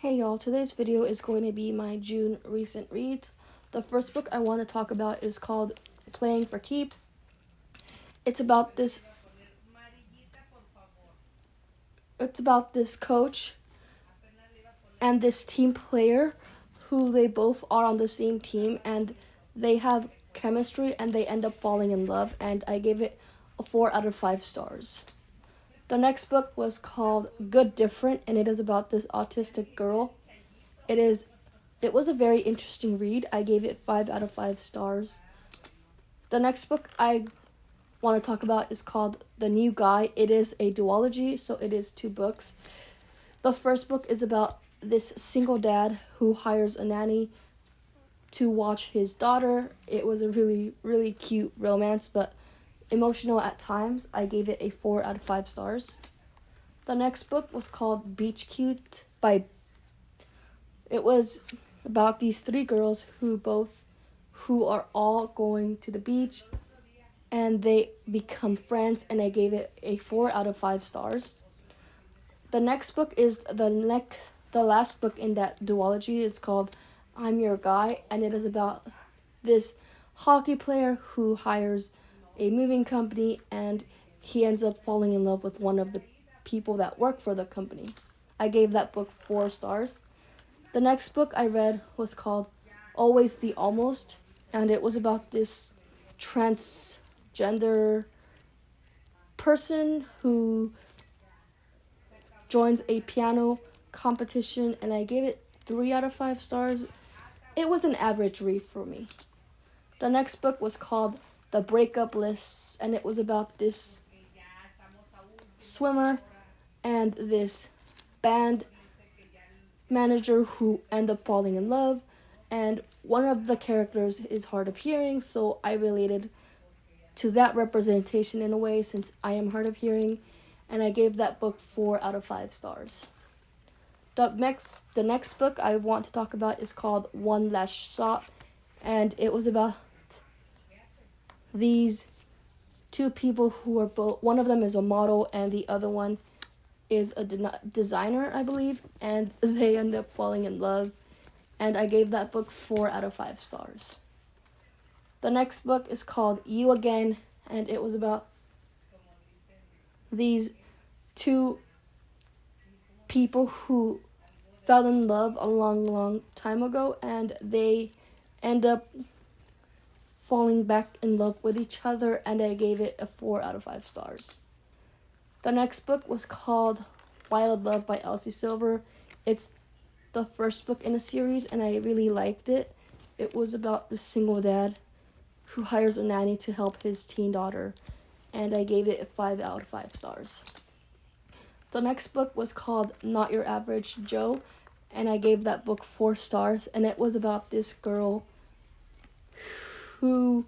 Hey y'all, today's video is going to be my June recent reads. The first book I want to talk about is called Playing for Keeps. It's about this coach and this team player who they both are on the same team and they have chemistry and they end up falling in love, and I gave it a 4 out of 5 stars. The next book was called Good Different, and it is about this autistic girl. It was a very interesting read. I gave it 5 out of 5 stars. The next book I want to talk about is called The New Guy. It is a duology, so it is 2 books. The first book is about this single dad who hires a nanny to watch his daughter. It was a really, really cute romance, but emotional at times. I gave it a 4 out of 5 stars. The next book was called Beach Cute It was about these 3 girls who are all going to the beach and they become friends, and I gave it a 4 out of 5 stars. The next book is the last book in that duology is called I'm Your Guy, and it is about this hockey player who hires a moving company and he ends up falling in love with one of the people that work for the company. I gave that book 4 stars. The next book I read was called Always the Almost, and it was about this transgender person who joins a piano competition, and I gave it 3 out of 5 stars. It was an average read for me. The next book was called The Breakup Lists, and it was about this swimmer and this band manager who end up falling in love, and one of the characters is hard of hearing, so I related to that representation in a way since I am hard of hearing, and I gave that book 4 out of 5 stars. The next book I want to talk about is called One Last Shot, and it was about these 2 people who are both, one of them is a model and the other one is a designer, I believe, and they end up falling in love, and I gave that book 4 out of 5 stars. The next book is called You Again, and it was about these 2 people who fell in love a long, long time ago, and they end up falling back in love with each other, and I gave it a 4 out of 5 stars. The next book was called Wild Love by Elsie Silver. It's the first book in a series, and I really liked it. It was about the single dad who hires a nanny to help his teen daughter, and I gave it a 5 out of 5 stars. The next book was called Not Your Average Joe, and I gave that book 4 stars, and it was about this girl who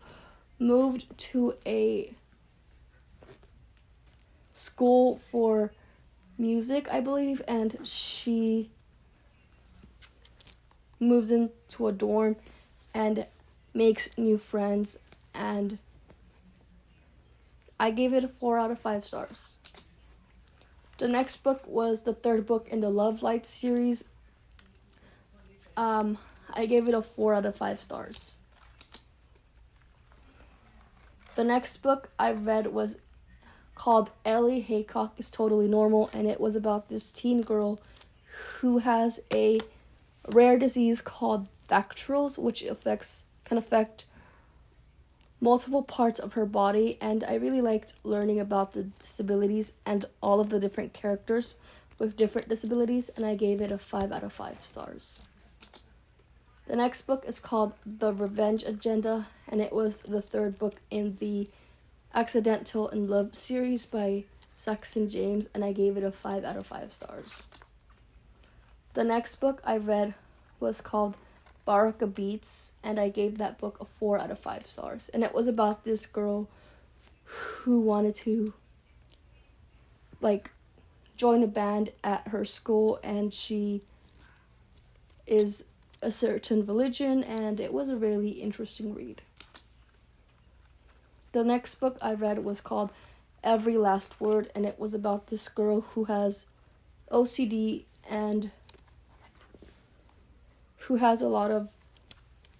moved to a school for music, I believe, and she moves into a dorm and makes new friends, and I gave it a 4 out of 5 stars. The next book was the 3rd book in the Love Light series. I gave it a 4 out of 5 stars. The next book I read was called Ellie Haycock is Totally Normal, and it was about this teen girl who has a rare disease called Bacterals, which can affect multiple parts of her body, and I really liked learning about the disabilities and all of the different characters with different disabilities, and I gave it a 5 out of 5 stars. The next book is called The Revenge Agenda, and it was the 3rd book in the Accidental in Love series by Saxon James, and I gave it a 5 out of 5 stars. The next book I read was called Baraka Beats, and I gave that book a 4 out of 5 stars, and it was about this girl who wanted to join a band at her school, and she is a certain religion, and it was a really interesting read. The next book I read was called Every Last Word, and it was about this girl who has OCD and who has a lot of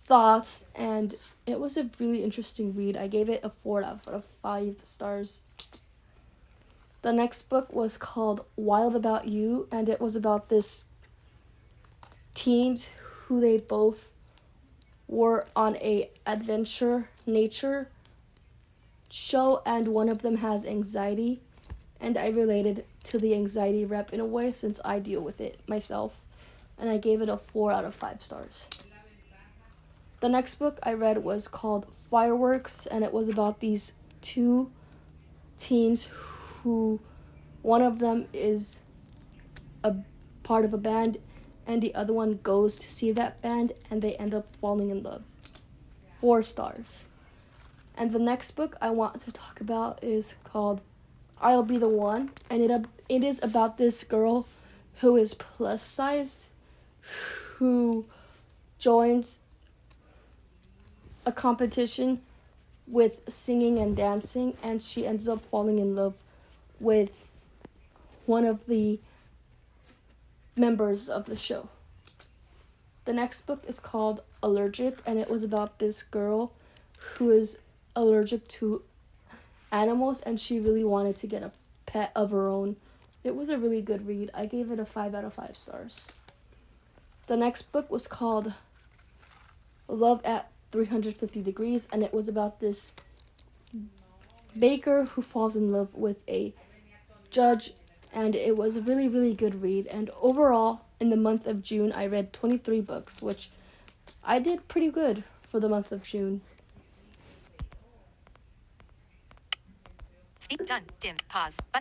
thoughts, and it was a really interesting read. I gave it a 4 out of 5 stars. The next book was called Wild About You, and it was about this teens who they both were on a adventure nature show, and one of them has anxiety, and I related to the anxiety rep in a way since I deal with it myself, and I gave it a 4 out of 5 stars. The next book I read was called Fireworks, and it was about these two teens who one of them is a part of a band and the other one goes to see that band and they end up falling in love. 4 stars. And the next book I want to talk about is called I'll Be the One, and it is about this girl who is plus sized who joins a competition with singing and dancing, and she ends up falling in love with one of the members of the show. The next book is called Allergic, and it was about this girl who is allergic to animals and she really wanted to get a pet of her own. It was a really good read. I gave it a 5 out of 5 stars. The next book was called Love at 350 Degrees, and it was about this baker who falls in love with a judge, and it was a really, really good read. And overall, in the month of June, I read 23 books, which I did pretty good for the month of June. Speak done. Dim. Pause. Button.